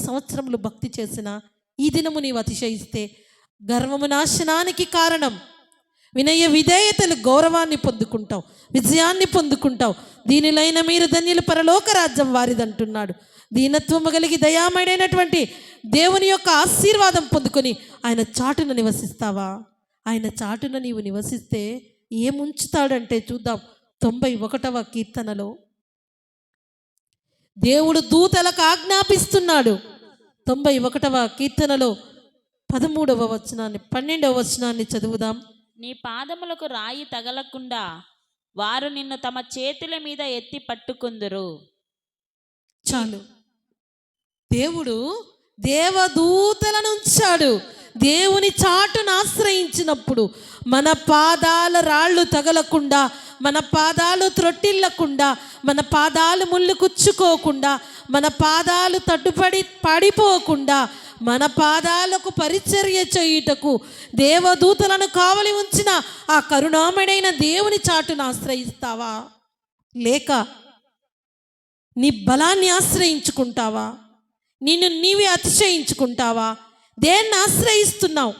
సంవత్సరములు భక్తి చేసిన ఈ దినము నీవు అతిశయిస్తే గర్వము నాశనానికి కారణం. వినయ విధేయతలు గౌరవాన్ని పొందుకుంటావు, విజయాన్ని పొందుకుంటావు. దీనిలైన మీరు ధన్యులు, పరలోక రాజ్యం వారిదంటున్నాడు. దీనత్వము కలిగి దయామయుడైనటువంటి దేవుని యొక్క ఆశీర్వాదం పొందుకొని ఆయన చాటున నివసిస్తావా? ఆయన చాటున నీవు నివసిస్తే ఏముంచుతాడంటే చూద్దాం. 91వ కీర్తనలో దేవుడు దూతలకు ఆజ్ఞాపిస్తున్నాడు. 91వ కీర్తనలో 13వ వచనాన్ని 12వ వచనాన్ని చదువుదాం. నీ పాదములకు రాయి తగలకుండా వారు నిన్ను తమ చేతుల మీద ఎత్తి పట్టుకుందురు. చాలు. దేవుడు దేవదూతలను ఉంచాడు. దేవుని చాటును ఆశ్రయించినప్పుడు మన పాదాల రాళ్ళు తగలకుండా, మన పాదాలు త్రొట్టిల్లకుండా, మన పాదాలు ముళ్ళు కుచ్చుకోకుండా, మన పాదాలు పడిపోకుండా, మన పాదాలకు పరిచర్య చేయుటకు దేవదూతలను కావలి ఉంచిన ఆ కరుణామయుడైన దేవుని చాటును ఆశ్రయిస్తావా? లేక నీ బలాన్ని ఆశ్రయించుకుంటావా? నిన్ను నీవే అతిశయించుకుంటావా? దేన్ని ఆశ్రయిస్తున్నావు?